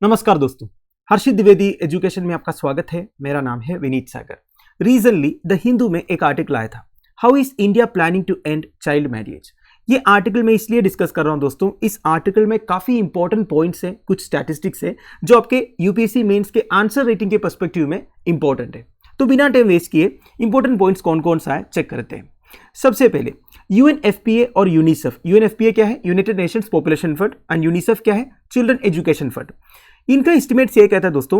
नमस्कार दोस्तों, हर्षित द्विवेदी एजुकेशन में आपका स्वागत है। मेरा नाम है विनीत सागर। रिसेंटली द हिंदू में एक आर्टिकल आया था, how is India planning to end child marriage. ये आर्टिकल मैं इसलिए डिस्कस कर रहा हूं दोस्तों, इस आर्टिकल में काफी इंपॉर्टेंट पॉइंट्स हैं, कुछ स्टैटिस्टिक्स है जो आपके यूपीएससी मेंस के आंसर रेटिंग के पर्सपेक्टिव में इंपॉर्टेंट है। तो बिना टाइम वेस्ट किए इंपॉर्टेंट पॉइंट्स कौन कौन सा है चेक करते हैं। सबसे पहले यूएनएफपीए और यूनिसेफ। यूएनएफपीए क्या है? United Nations population fund. And UNICEF क्या है? Children education fund. इनका एस्टिमेट्स ये कहता है दोस्तों,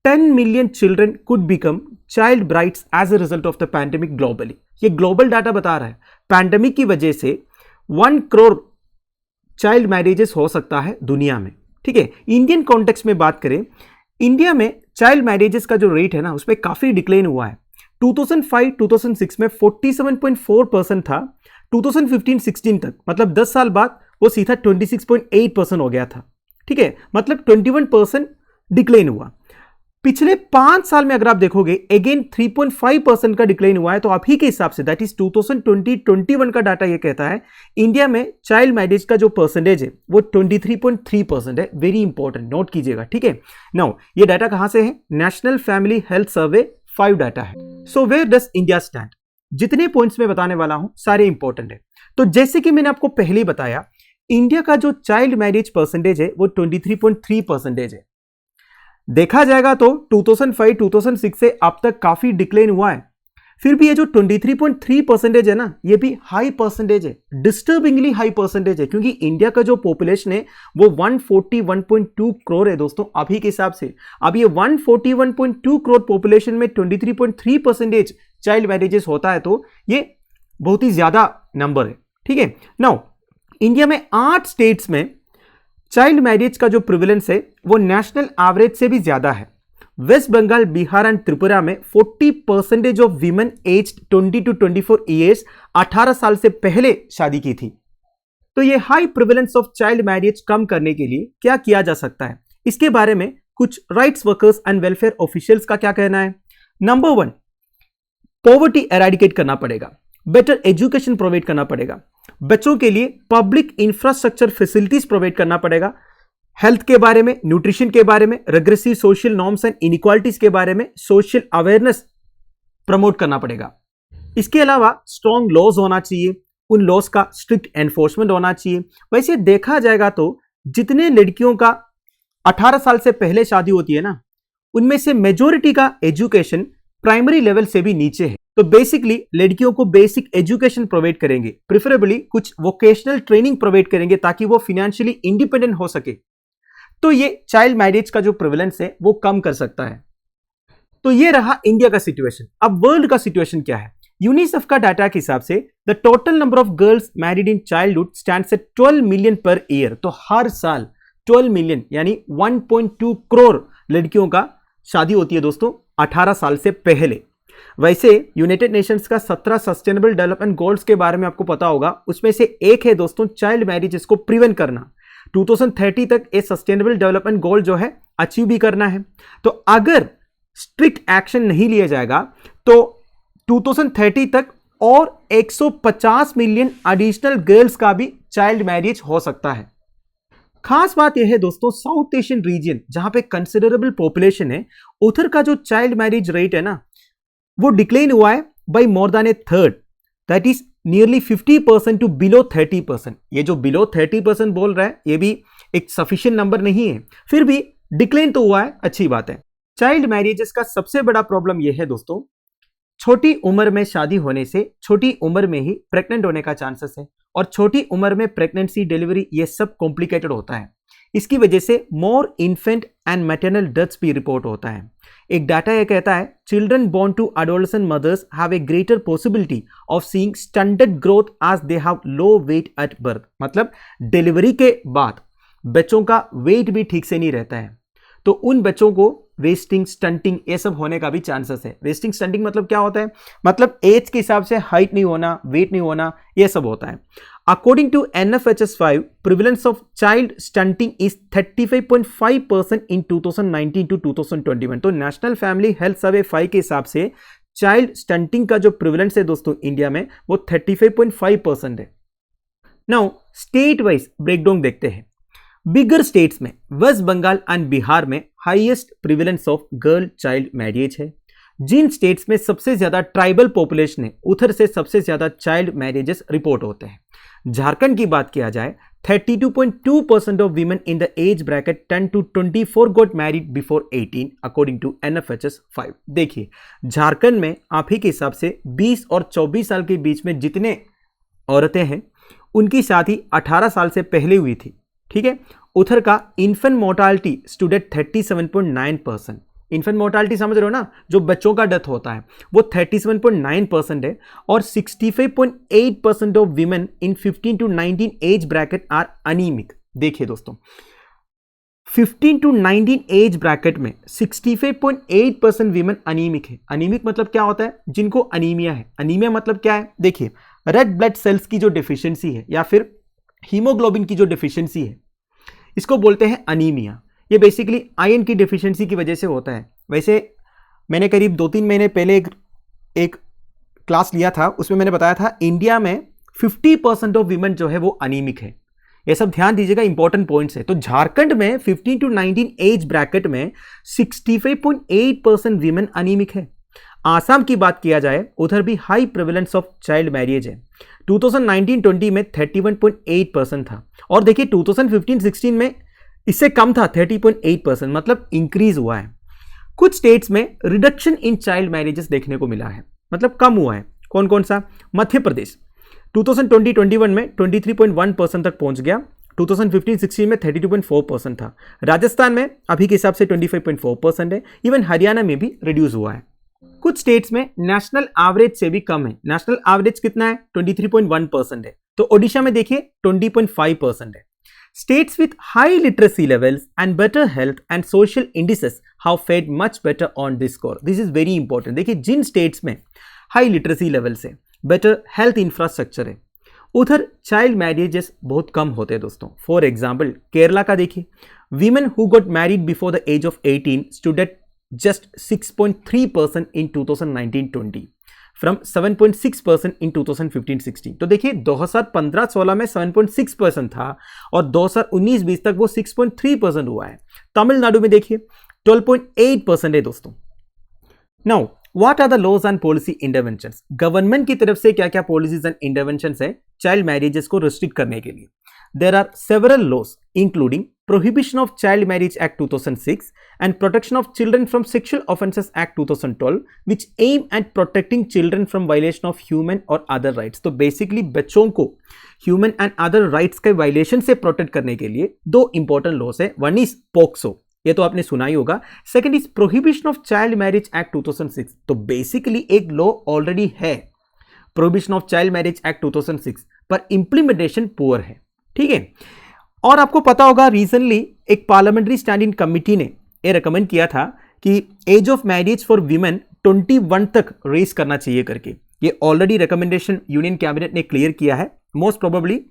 10 million children could become child brides as a result of the pandemic globally. ये ग्लोबल डाटा बता रहा है, पैंडेमिक की वजह से 1 करोड़ चाइल्ड मैरिजेस हो सकता है दुनिया में। ठीक है, इंडियन कॉन्टेक्स्ट में बात करें, इंडिया में चाइल्ड मैरिजेस का जो रेट है ना, उसमें काफी डिक्लाइन हुआ है। 2005-2006 में 47.4% था, 2015-16 तक मतलब 10 साल बाद वो सीधा 26.8% हो गया था। ठीक है, मतलब 21% डिक्लाइन हुआ। पिछले 5 साल में अगर आप देखोगे अगेन 3.5% का डिक्लाइन हुआ है। तो अभी के हिसाब से दैट इज 2020-21 का डाटा ये कहता है इंडिया में चाइल्ड मैरिज का जो परसेंटेज है वो 23.3% है। वेरी इंपॉर्टेंट, नोट कीजिएगा। ठीक है, नाउ ये डाटा कहां से है? National family health survey 5 data है। So where does India stand? जितने पॉइंट्स में बताने वाला हूं सारे इंपॉर्टेंट है। तो जैसे कि मैंने आपको पहले ही बताया, इंडिया का जो चाइल्ड मैरिज परसेंटेज है वो 23.3% है। देखा जाएगा तो 2005-2006 से अब तक काफी डिक्लाइन हुआ है। फिर भी ये जो 23.3% है ना, ये भी हाई परसेंटेज है, डिस्टर्बिंगली हाई परसेंटेज है, क्योंकि इंडिया का जो पॉपुलेशन है वो 141.2 करोड़ है दोस्तों अभी के हिसाब से। अब ये 141.2 करोड़ पॉपुलेशन में 23.3% चाइल्ड मैरिजेस होता है, तो ये बहुत ही ज्यादा नंबर है। ठीक है, नाउ इंडिया में 8 स्टेट्स में चाइल्ड मैरिज का जो प्रिविलेंस है वो नेशनल एवरेज से भी ज्यादा है। वेस्ट बंगाल, बिहार एंड त्रिपुरा में 40% of women age 20 to 24 years 18 साल से पहले शादी की थी। तो ये high prevalence of child marriage कम करने के लिए क्या किया जा सकता है, इसके बारे में कुछ rights workers and welfare officials का क्या कहना है। नंबर 1, पॉवर्टी एराडिकेट करना पड़ेगा, बेटर एजुकेशन प्रोवाइड करना पड़ेगा, बच्चों के लिए पब्लिक इंफ्रास्ट्रक्चर फैसिलिटीज प्रोवाइड करना पड़ेगा, हेल्थ के बारे में, न्यूट्रिशन के बारे में, regressive social norms and inequalities के बारे में सोशल अवेयरनेस प्रमोट करना पड़ेगा। इसके अलावा स्ट्रॉन्ग लॉज होना चाहिए, उन लॉज का स्ट्रिक्ट एनफोर्समेंट होना चाहिए। वैसे देखा जाएगा तो जितने लड़कियों का 18 साल से पहले शादी होती है ना, उनमें से मेजोरिटी का एजुकेशन प्राइमरी लेवल से भी नीचे है। तो बेसिकली लड़कियों को बेसिक एजुकेशन प्रोवाइड करेंगे, प्रेफरेबली कुछ वोकेशनल ट्रेनिंग प्रोवाइड करेंगे ताकि वो फाइनेंशियली इंडिपेंडेंट हो सके। तो ये चाइल्ड मैरिज का जो प्रिविलेंस है वो कम कर सकता है। तो ये रहा इंडिया का सिचुएशन। अब वर्ल्ड का सिचुएशन क्या है? यूनिसेफ का डाटा के हिसाब से the total number of girls married in childhood stands eight 12 million per year. तो हर साल 12 मिलियन यानी 1.2 करोड़ लड़कियों का शादी होती है दोस्तों 18 साल से पहले। वैसे यूनाइटेड नेशंस का 17 सस्टेनेबल डेवलपमेंट गोल्स के बारे में आपको पता होगा, उसमें से एक है दोस्तों चाइल्ड मैरिजेस को प्रिवेंट करना। 2030 तक ये सस्टेनेबल डेवलपमेंट गोल जो है अचीव भी करना है। तो अगर स्ट्रिक्ट एक्शन नहीं लिया जाएगा तो 2030 तक और 150 मिलियन एडिशनल गर्ल्स का भी चाइल्ड मैरिज हो सकता है। खास बात यह है दोस्तों, साउथ एशियन रीजन जहां पे कंसिडरेबल पॉपुलेशन है, उधर का जो चाइल्ड मैरिज रेट है ना, वो डिक्लाइन हुआ है by more than a third, that is nearly 50% to below 30%। ये जो बिलो 30% बोल रहा है ये भी एक सफिशिएंट नंबर नहीं है, फिर भी डिक्लाइन तो हुआ है, अच्छी बात है। चाइल्ड मैरिजेस का सबसे बड़ा प्रॉब्लम यह है दोस्तों, छोटी उम्र में शादी होने से छोटी उम्र में ही प्रेग्नेंट होने का चांसेस है, और छोटी उम्र में प्रेगनेंसी, डिलीवरी ये सब कॉम्प्लिकेटेड होता है। इसकी वजह से more infant and maternal deaths भी रिपोर्ट होता है। एक डाटा यह कहता है children born to adolescent mothers have a greater possibility of seeing stunted growth as they have low weight at birth. मतलब डिलीवरी के बाद बच्चों का वेट भी ठीक से नहीं रहता है, तो उन बच्चों को वेस्टिंग, स्टंटिंग ये सब होने का भी चांसेस है। वेस्टिंग, स्टंटिंग मतलब क्या होता है? मतलब एज के हिसाब से हाइट नहीं होना, वेट नहीं होना, ये सब होता है। According to NFHS5, prevalence of child stunting is 35.5% in 2019 to 2021। तो नेशनल फैमिली हेल्थ सर्वे 5 के हिसाब से चाइल्ड स्टंटिंग का जो प्रिवलेंस है दोस्तों इंडिया में वो 35.5% है। नाउ स्टेट वाइज ब्रेकडाउन देखते हैं। बिगर स्टेट्स में वेस्ट बंगाल एंड बिहार में highest prevalence of girl child marriage है। जिन स्टेट्स में सबसे ज्यादा ट्राइबल पॉपुलेशन है उधर से सबसे ज्यादा चाइल्ड मैरिजेस रिपोर्ट होते हैं। झारखंड की बात किया जाए 32.2% of women in the age bracket 10 to 24 got married before 18 according to NFHS 5। देखिए झारखंड में आप ही के हिसाब से 20 और 24 साल के बीच में जितने औरतें हैं उनकी शादी 18 साल से पहले हुई थी, ठीक है। उधर का infant mortality stood at 37.9%। Infant mortality समझ रहे हो ना, जो बच्चों का डेथ होता है वो 37.9% है। और 65.8% of women in 15 to 19 age bracket are anaemic. देखिए दोस्तों 15 to 19 एज ब्रैकेट में 65.8% वीमेन अनीमिक है। अनीमिक मतलब क्या होता है? जिनको अनीमिया है। अनीमिया मतलब क्या है? देखिए रेड ब्लड सेल्स की जो डिफिशियंसी है या फिर हीमोग्लोबिन की जो डिफिशियंसी है इसको बोलते हैं अनीमिया। ये बेसिकली आयरन की डिफिशियंसी की वजह से होता है। वैसे मैंने करीब 2-3 महीने पहले एक क्लास लिया था, उसमें मैंने बताया था इंडिया में 50% ऑफ वीमेन जो है वो अनीमिक है। ये सब ध्यान दीजिएगा, इंपॉर्टेंट पॉइंट्स है। तो झारखंड में 15 to 19 एज ब्रैकेट में 65.8% वीमेन अनीमिक है। आसाम की बात किया जाए उधर भी high prevalence of child marriage है। 2019-20 में 31.8% था और देखिए 2015-16 में इससे कम था 30.8%, मतलब इंक्रीज हुआ है। कुछ स्टेट्स में रिडक्शन इन चाइल्ड मैरिजेस देखने को मिला है, मतलब कम हुआ है। कौन कौन सा? मध्य प्रदेश 2020-21 में 23.1% तक पहुंच गया। 2015-16 में 32.4% था। राजस्थान में अभी के हिसाब से 25.4% है। इवन हरियाणा में भी रिड्यूस हुआ है। कुछ स्टेट्स में नेशनल एवरेज से भी कम है। नेशनल एवरेज कितना है? 23.1% है। तो ओडिशा में देखिए 20.5% है। States with high literacy levels and better health and social indices have fared much better on this score. This is very important. देखिए जिन states में high literacy levels है, better health infrastructure है, उधर चाइल्ड मैरिजेस बहुत कम होते हैं दोस्तों। For example Kerala का देखिए, women who got married before the age of 18 stood at just 6.3% in 2019-20 from 7.6% इन 2015-16। तो देखिए 2015-16 में 7.6% था और 2019-20 तक वो 6.3% हुआ है। तमिलनाडु में देखिए 12.8% है दोस्तों। Now what are the laws and policy interventions? Government की तरफ से क्या क्या पॉलिसीज एंड इंटरवेंशंस है चाइल्ड मैरिजेस को रिस्ट्रिक्ट करने के लिए? There are several laws including Prohibition of Child Marriage Act 2006 and Protection of Children from Sexual Offences Act 2012 which aim at protecting children from violation of human or other rights। तो basically बच्चों को human and other rights के violation से protect करने के लिए दो important loss है। वन इज पोक्सो, ये तो आपने सुना ही होगा। Second is prohibition of child marriage act 2006। तो बेसिकली एक लॉ ऑलरेडी है, prohibition of child marriage act 2006, पर इंप्लीमेंटेशन पुअर है, ठीक है। और आपको पता होगा रिसेंटली एक पार्लियामेंट्री स्टैंडिंग कमिटी ने यह रिकमेंड किया था कि age of marriage for women 21 तक रेज करना चाहिए करके। ये ऑलरेडी रिकमेंडेशन यूनियन कैबिनेट ने क्लियर किया है। मोस्ट प्रोबेबली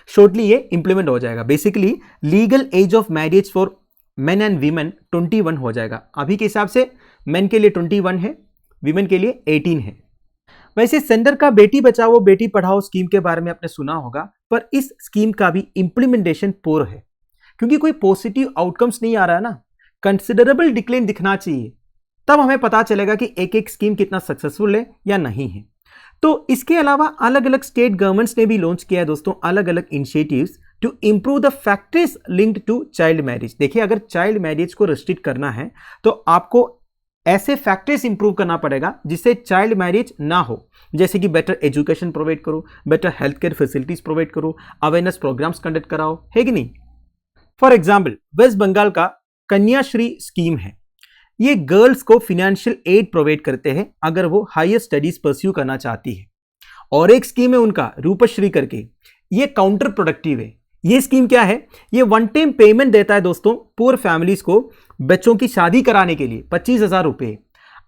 शॉर्टली ये इंप्लीमेंट हो जाएगा। Basically legal age of marriage for men and women 21 हो जाएगा। अभी के हिसाब से मेन के लिए 21 है, वीमेन के लिए 18 है। वैसे सेंटर का बेटी बचाओ बेटी पढ़ाओ स्कीम के बारे में आपने सुना होगा, पर इस स्कीम का भी इंप्लीमेंटेशन पुअर है क्योंकि कोई पॉजिटिव आउटकम्स नहीं आ रहा है ना। कंसिडरेबल डिक्लाइन दिखना चाहिए, तब हमें पता चलेगा कि एक एक स्कीम कितना सक्सेसफुल है या नहीं है। तो इसके अलावा अलग अलग स्टेट गवर्नमेंट्स ने भी लॉन्च किया है दोस्तों अलग अलग initiatives to improve the factors linked to child marriage. देखिए अगर चाइल्ड मैरिज को रिस्ट्रिक्ट करना है तो आपको ऐसे फैक्टर्स इंप्रूव करना पड़ेगा जिससे चाइल्ड मैरिज ना हो, जैसे कि बेटर एजुकेशन प्रोवाइड करो, better health care facilities provide करो, अवेयरनेस प्रोग्राम्स कंडक्ट कराओ, है कि नहीं। फॉर एग्जाम्पल वेस्ट बंगाल का कन्याश्री स्कीम है। ये गर्ल्स को फिनेंशियल एड प्रोवाइड करते हैं अगर वो हायर स्टडीज परस्यू करना चाहती है। और एक स्कीम है उनका रूपश्री करके, ये काउंटर प्रोडक्टिव है। ये स्कीम क्या है? ये वन टाइम पेमेंट देता है दोस्तों पुअर फैमिलीज को बच्चों की शादी कराने के लिए 25,000 रुपए।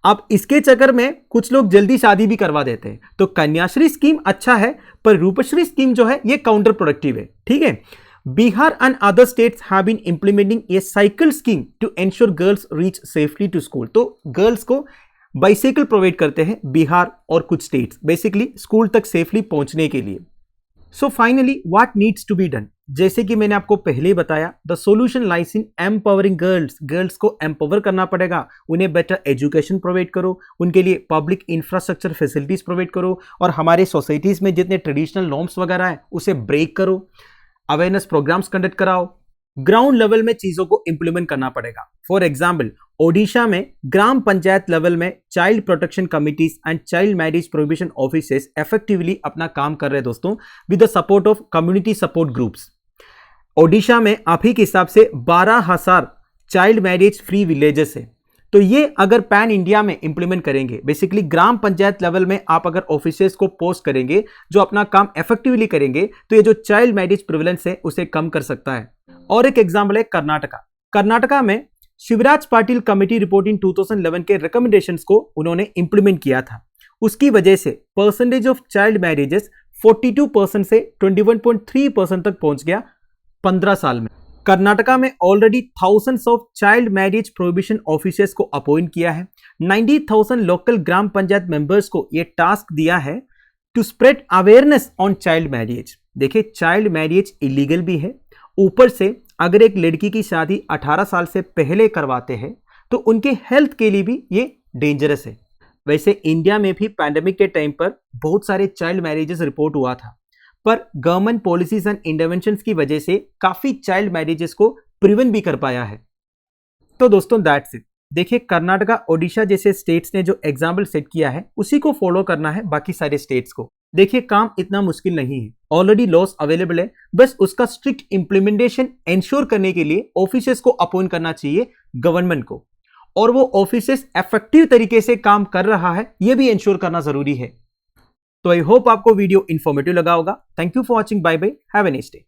अब इसके चक्कर में कुछ लोग जल्दी शादी भी करवा देते हैं। तो कन्याश्री स्कीम अच्छा है, पर रूपश्री स्कीम जो है ये काउंटर प्रोडक्टिव है, ठीक है। Bihar and other states have been implementing a cycle scheme to ensure girls reach safely to school. तो गर्ल्स को बाइसाइकिल प्रोवाइड करते हैं बिहार और कुछ स्टेट्स, बेसिकली स्कूल तक सेफली पहुंचने के लिए। So finally what needs to be done, जैसे कि मैंने आपको पहले ही बताया, the solution lies in empowering girls. Girls को एम्पावर करना पड़ेगा, उन्हें बेटर एजुकेशन प्रोवाइड करो, उनके लिए पब्लिक इंफ्रास्ट्रक्चर फैसिलिटीज प्रोवाइड करो, और हमारे सोसाइटीज में जितने ट्रेडिशनल नॉर्म्स वगैरह है उसे ब्रेक करो, अवेयरनेस प्रोग्राम्स कंडक्ट कराओ, ग्राउंड लेवल में चीजों को इंप्लीमेंट करना पड़ेगा। फॉर एग्जाम्पल, ओडिशा में ग्राम पंचायत लेवल में child protection committees and child marriage prohibition offices effectively अपना काम कर रहे हैं दोस्तों, with the support of community support groups. Odisha में आप ही के हिसाब से 12,000 चाइल्ड मैरिज फ्री विलेजेस है। तो ये अगर पैन इंडिया में इंप्लीमेंट करेंगे, बेसिकली ग्राम पंचायत लेवल में आप अगर ऑफिसेस को पोस्ट करेंगे जो अपना काम इफेक्टिवली करेंगे, तो ये जो चाइल्ड मैरिज प्रिवलेंस है उसे कम कर सकता है। और एक एग्जाम्पल है कर्नाटका। कर्नाटका में शिवराज पाटिल कमेटी रिपोर्ट इन 2011 के रिकमेंडेशंस को उन्होंने इंप्लीमेंट किया था। उसकी वजह से परसेंटेज ऑफ चाइल्ड मैरिजेस 42% से 21.3% तक पहुंच गया 15 साल में। कर्नाटका में already thousands of child marriage prohibition officers को अपॉइंट किया है। 90,000 लोकल ग्राम पंचायत मेंबर्स को यह टास्क दिया है to spread awareness on child marriage. देखिए, चाइल्ड मैरिज इलीगल भी है, ऊपर से अगर एक लड़की की शादी 18 साल से पहले करवाते हैं तो उनके हेल्थ के लिए भी ये डेंजरस है। वैसे इंडिया में भी पैंडेमिक के टाइम पर बहुत सारे चाइल्ड मैरिजेस रिपोर्ट हुआ था, पर गवर्नमेंट पॉलिसीज एंड इंटरवेंशंस की वजह से काफी चाइल्ड मैरिजेस को प्रिवेंट भी कर पाया है। तो दोस्तों दैट्स इट। देखिए, कर्नाटका, ओडिशा जैसे स्टेट्स ने जो एग्जाम्पल सेट किया है उसी को फॉलो करना है बाकी सारे स्टेट्स को। देखिए, काम इतना मुश्किल नहीं है, ऑलरेडी लॉस अवेलेबल है, बस उसका स्ट्रिक्ट इंप्लीमेंटेशन इंश्योर करने के लिए ऑफिसर्स को अपॉइंट करना चाहिए गवर्नमेंट को, और वो ऑफिसर्स इफेक्टिव तरीके से काम कर रहा है ये भी इंश्योर करना जरूरी है। तो आई होप आपको वीडियो इंफॉर्मेटिव लगा होगा। Thank you for watching, bye bye, have a nice day.